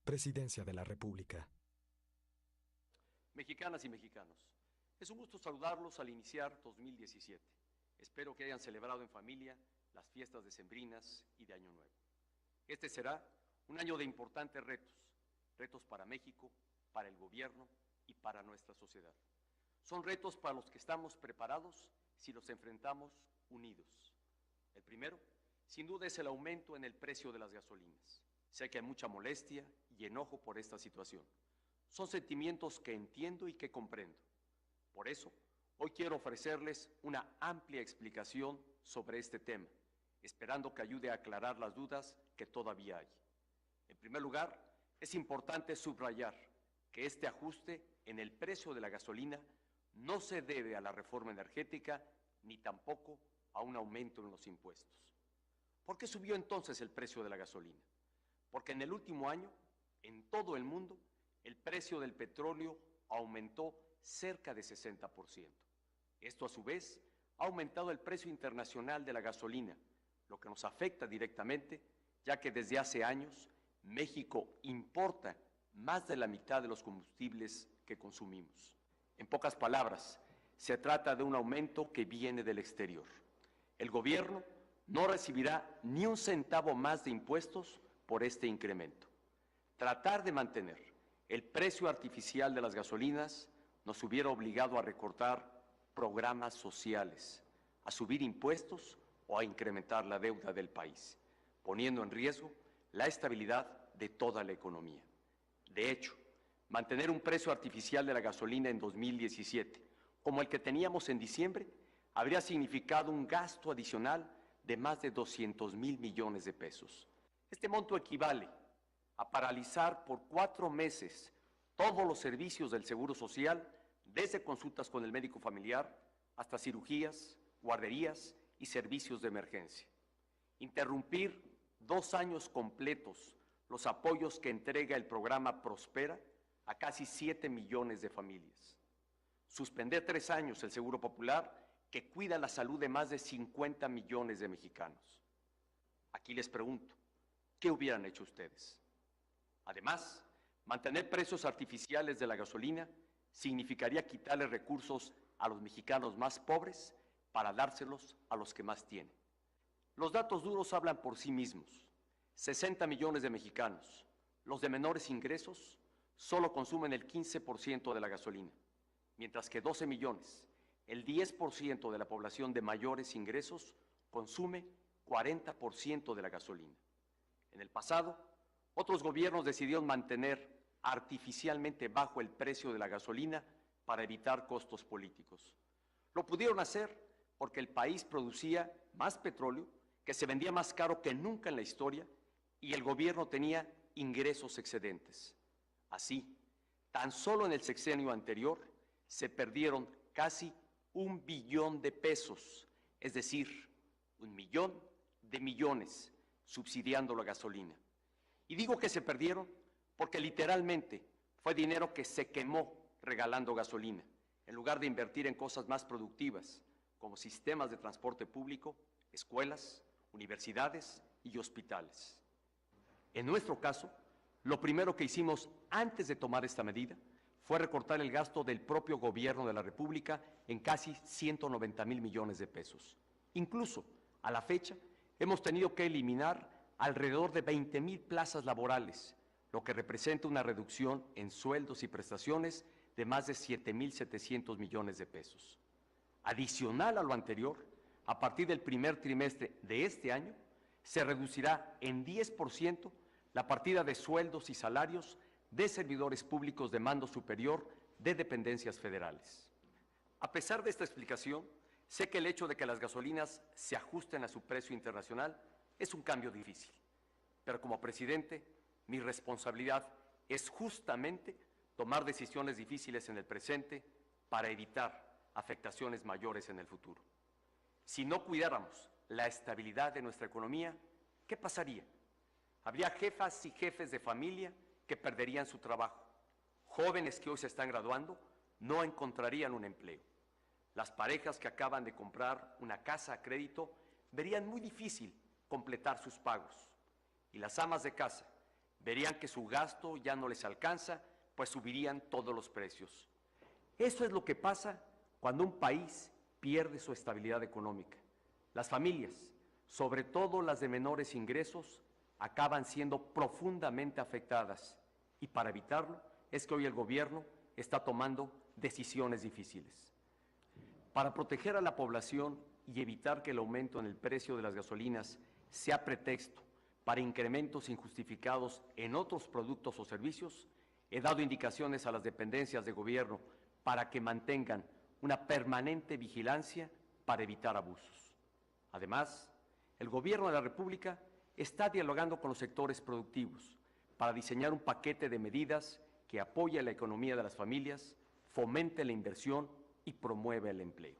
Presidencia de la República. Mexicanas y mexicanos, es un gusto saludarlos al iniciar 2017. Espero que hayan celebrado en familia las fiestas decembrinas y de Año Nuevo. Este será un año de importantes retos, retos para México, para el gobierno y para nuestra sociedad. Son retos para los que estamos preparados si los enfrentamos unidos. El primero, sin duda, es el aumento en el precio de las gasolinas. Sé que hay mucha molestia y enojo por esta situación. Son sentimientos que entiendo y que comprendo. Por eso, hoy quiero ofrecerles una amplia explicación sobre este tema, esperando que ayude a aclarar las dudas que todavía hay. En primer lugar, es importante subrayar que este ajuste en el precio de la gasolina no se debe a la reforma energética ni tampoco a un aumento en los impuestos. ¿Por qué subió entonces el precio de la gasolina? Porque en el último año, en todo el mundo, el precio del petróleo aumentó cerca de 60%. Esto, a su vez, ha aumentado el precio internacional de la gasolina, lo que nos afecta directamente, ya que desde hace años México importa más de la mitad de los combustibles que consumimos. En pocas palabras, se trata de un aumento que viene del exterior. El gobierno no recibirá ni un centavo más de impuestos por este incremento. Tratar de mantener el precio artificial de las gasolinas nos hubiera obligado a recortar programas sociales, a subir impuestos o a incrementar la deuda del país, poniendo en riesgo la estabilidad de toda la economía. De hecho, mantener un precio artificial de la gasolina en 2017, como el que teníamos en diciembre, habría significado un gasto adicional de más de 200,000 millones de pesos. Este monto equivale a paralizar por 4 meses todos los servicios del Seguro Social, desde consultas con el médico familiar hasta cirugías, guarderías y servicios de emergencia. Interrumpir 2 años completos los apoyos que entrega el programa Prospera a casi 7 millones de familias. Suspender 3 años el Seguro Popular, que cuida la salud de más de 50 millones de mexicanos. Aquí les pregunto, ¿qué hubieran hecho ustedes? Además, mantener precios artificiales de la gasolina significaría quitarle recursos a los mexicanos más pobres para dárselos a los que más tienen. Los datos duros hablan por sí mismos. 60 millones de mexicanos, los de menores ingresos, solo consumen el 15% de la gasolina, mientras que 12 millones, el 10% de la población de mayores ingresos, consume 40% de la gasolina. En el pasado, otros gobiernos decidieron mantener artificialmente bajo el precio de la gasolina para evitar costos políticos. Lo pudieron hacer porque el país producía más petróleo, que se vendía más caro que nunca en la historia, y el gobierno tenía ingresos excedentes. Así, tan solo en el sexenio anterior se perdieron casi 1 billón de pesos, es decir, 1 millón de millones, subsidiando la gasolina. Y digo que se perdieron porque literalmente fue dinero que se quemó regalando gasolina, en lugar de invertir en cosas más productivas, como sistemas de transporte público, escuelas, universidades y hospitales. En nuestro caso, lo primero que hicimos antes de tomar esta medida fue recortar el gasto del propio gobierno de la República en casi 190,000 millones de pesos. Incluso, a la fecha, hemos tenido que eliminar alrededor de 20,000 plazas laborales, lo que representa una reducción en sueldos y prestaciones de más de 7,700 millones de pesos. Adicional a lo anterior, a partir del primer trimestre de este año, se reducirá en 10% la partida de sueldos y salarios de servidores públicos de mando superior de dependencias federales. A pesar de esta explicación, sé que el hecho de que las gasolinas se ajusten a su precio internacional es un cambio difícil, pero como presidente, mi responsabilidad es justamente tomar decisiones difíciles en el presente para evitar afectaciones mayores en el futuro. Si no cuidáramos la estabilidad de nuestra economía, ¿qué pasaría? Habría jefas y jefes de familia que perderían su trabajo. Jóvenes que hoy se están graduando no encontrarían un empleo. Las parejas que acaban de comprar una casa a crédito verían muy difícil completar sus pagos. Y las amas de casa, Verían que su gasto ya no les alcanza, pues subirían todos los precios. Eso es lo que pasa cuando un país pierde su estabilidad económica. Las familias, sobre todo las de menores ingresos, acaban siendo profundamente afectadas, y para evitarlo es que hoy el gobierno está tomando decisiones difíciles. Para proteger a la población y evitar que el aumento en el precio de las gasolinas sea pretexto para incrementos injustificados en otros productos o servicios, he dado indicaciones a las dependencias de gobierno para que mantengan una permanente vigilancia para evitar abusos. Además, el Gobierno de la República está dialogando con los sectores productivos para diseñar un paquete de medidas que apoye la economía de las familias, fomente la inversión y promueva el empleo.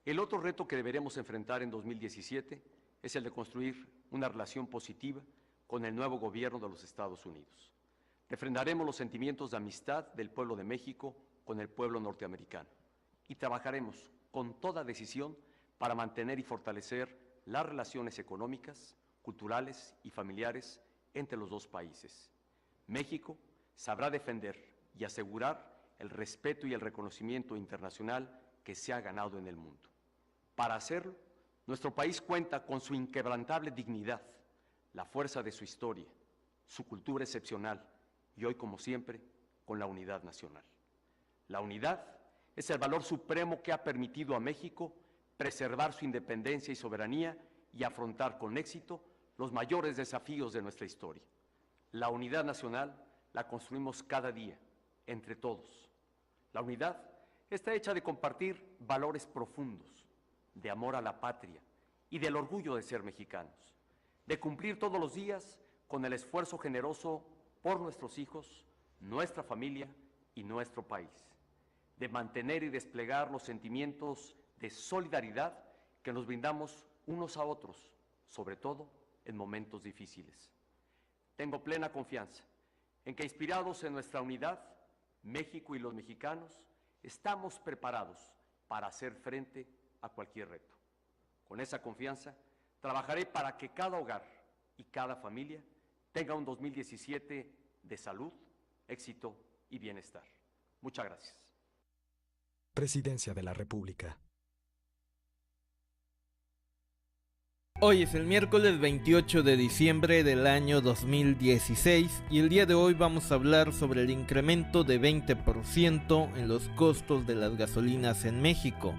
El otro reto que deberemos enfrentar en 2017 es el de construir una relación positiva con el nuevo gobierno de los Estados Unidos. Refrendaremos los sentimientos de amistad del pueblo de México con el pueblo norteamericano y trabajaremos con toda decisión para mantener y fortalecer las relaciones económicas, culturales y familiares entre los dos países. México sabrá defender y asegurar el respeto y el reconocimiento internacional que se ha ganado en el mundo. Para hacerlo, nuestro país cuenta con su inquebrantable dignidad, la fuerza de su historia, su cultura excepcional y hoy, como siempre, con la unidad nacional. La unidad es el valor supremo que ha permitido a México preservar su independencia y soberanía y afrontar con éxito los mayores desafíos de nuestra historia. La unidad nacional la construimos cada día, entre todos. La unidad está hecha de compartir valores profundos, de amor a la patria y del orgullo de ser mexicanos, de cumplir todos los días con el esfuerzo generoso por nuestros hijos, nuestra familia y nuestro país, de mantener y desplegar los sentimientos de solidaridad que nos brindamos unos a otros, sobre todo en momentos difíciles. Tengo plena confianza en que, inspirados en nuestra unidad, México y los mexicanos estamos preparados para hacer frente a cualquier reto. Con esa confianza, trabajaré para que cada hogar y cada familia tenga un 2017 de salud, éxito y bienestar. Muchas gracias. Presidencia de la República. Hoy es el miércoles 28 de diciembre del año 2016 y el día de hoy vamos a hablar sobre el incremento de 20% en los costos de las gasolinas en México.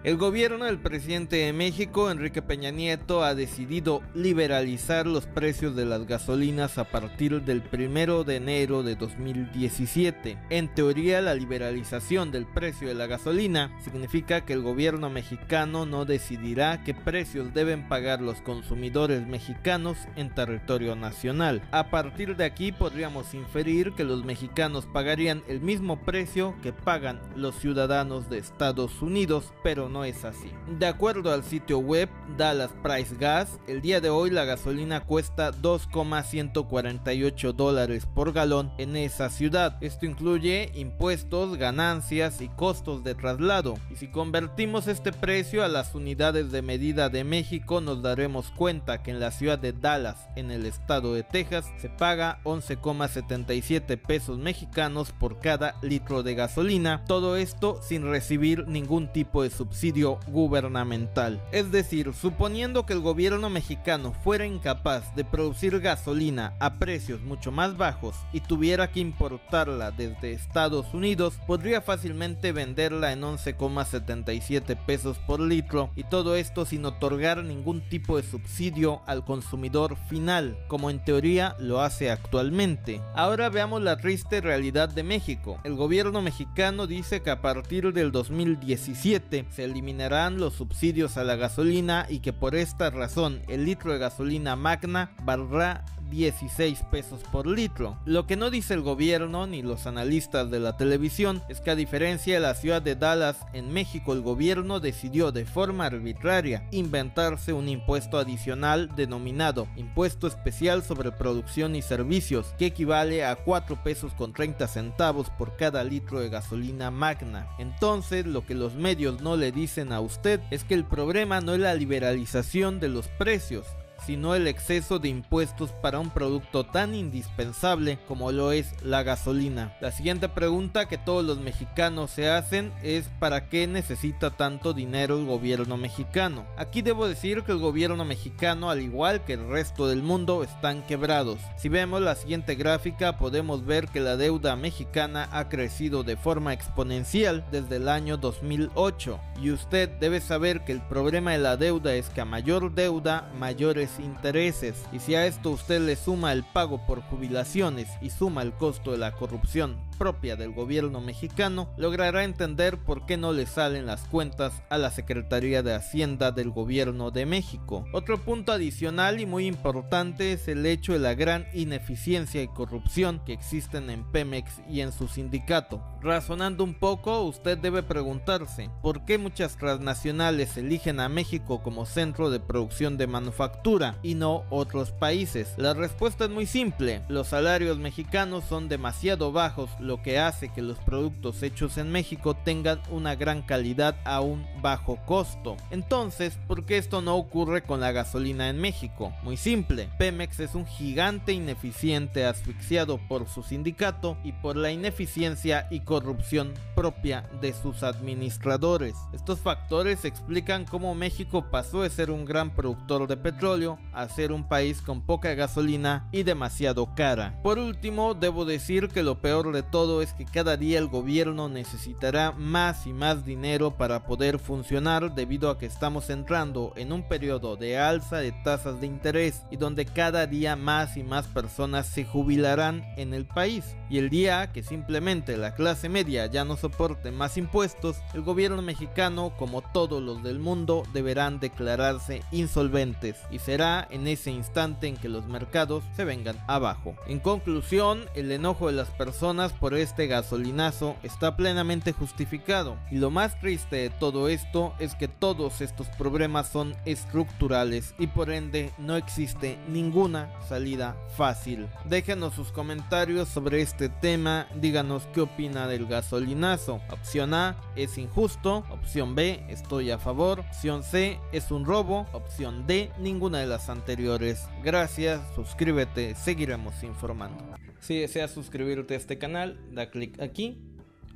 El gobierno del presidente de México, Enrique Peña Nieto, ha decidido liberalizar los precios de las gasolinas a partir del 1 de enero de 2017. En teoría, la liberalización del precio de la gasolina significa que el gobierno mexicano no decidirá qué precios deben pagar los consumidores mexicanos en territorio nacional. A partir de aquí podríamos inferir que los mexicanos pagarían el mismo precio que pagan los ciudadanos de Estados Unidos, pero no es así. De acuerdo al sitio web Dallas Price Gas, el día de hoy la gasolina cuesta $2,148 por galón en esa ciudad. Esto incluye impuestos, ganancias y costos de traslado. Y si convertimos este precio a las unidades de medida de México, nos daremos cuenta que en la ciudad de Dallas, en el estado de Texas, se paga 11,77 pesos mexicanos por cada litro de gasolina. Todo esto sin recibir ningún tipo de subsidio gubernamental. Es decir, suponiendo que el gobierno mexicano fuera incapaz de producir gasolina a precios mucho más bajos y tuviera que importarla desde Estados Unidos, podría fácilmente venderla en 11,77 pesos por litro, y todo esto sin otorgar ningún tipo de subsidio al consumidor final, como en teoría lo hace actualmente. Ahora veamos la triste realidad de México. El gobierno mexicano dice que a partir del 2017 se eliminarán los subsidios a la gasolina y que por esta razón el litro de gasolina magna valdrá 16 pesos por litro. Lo que no dice el gobierno ni los analistas de la televisión es que, a diferencia de la ciudad de Dallas, en México el gobierno decidió de forma arbitraria inventarse un impuesto adicional denominado Impuesto Especial sobre Producción y Servicios, que equivale a 4 pesos con 30 centavos por cada litro de gasolina magna. Entonces, lo que los medios no le dicen a usted es que el problema no es la liberalización de los precios, sino el exceso de impuestos para un producto tan indispensable como lo es la gasolina. La siguiente pregunta que todos los mexicanos se hacen es: ¿para qué necesita tanto dinero el gobierno mexicano? Aquí debo decir que el gobierno mexicano, al igual que el resto del mundo, están quebrados. Si vemos la siguiente gráfica, podemos ver que la deuda mexicana ha crecido de forma exponencial desde el año 2008, y usted debe saber que el problema de la deuda es que a mayor deuda, mayores intereses, y si a esto usted le suma el pago por jubilaciones y suma el costo de la corrupción propia del gobierno mexicano, logrará entender por qué no le salen las cuentas a la Secretaría de Hacienda del Gobierno de México. Otro punto adicional y muy importante es el hecho de la gran ineficiencia y corrupción que existen en Pemex y en su sindicato. Razonando un poco, usted debe preguntarse: ¿por qué muchas transnacionales eligen a México como centro de producción de manufactura y no otros países? La respuesta es muy simple: los salarios mexicanos son demasiado bajos, lo que hace que los productos hechos en México tengan una gran calidad a un bajo costo. Entonces, ¿por qué esto no ocurre con la gasolina en México? Muy simple: Pemex es un gigante ineficiente asfixiado por su sindicato y por la ineficiencia y corrupción propia de sus administradores. Estos factores explican cómo México pasó de ser un gran productor de petróleo a ser un país con poca gasolina y demasiado cara. Por último, debo decir que lo peor de todo es que cada día el gobierno necesitará más y más dinero para poder funcionar, debido a que estamos entrando en un periodo de alza de tasas de interés y donde cada día más y más personas se jubilarán en el país, y el día que simplemente la clase media ya no soporte más impuestos, el gobierno mexicano, como todos los del mundo, deberán declararse insolventes, y será en ese instante en que los mercados se vengan abajo. En conclusión, el enojo de las personas por este gasolinazo está plenamente justificado, y lo más triste de todo esto es que todos estos problemas son estructurales y por ende no existe ninguna salida fácil. Déjenos sus comentarios sobre este tema, díganos qué opina del gasolinazo. Opción A: es injusto. Opción B: estoy a favor. Opción C: es un robo. Opción D: ninguna de las anteriores. Gracias, suscríbete, seguiremos informando. Si deseas suscribirte a este canal, da clic aquí,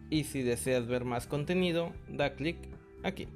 y si deseas ver más contenido, da clic aquí.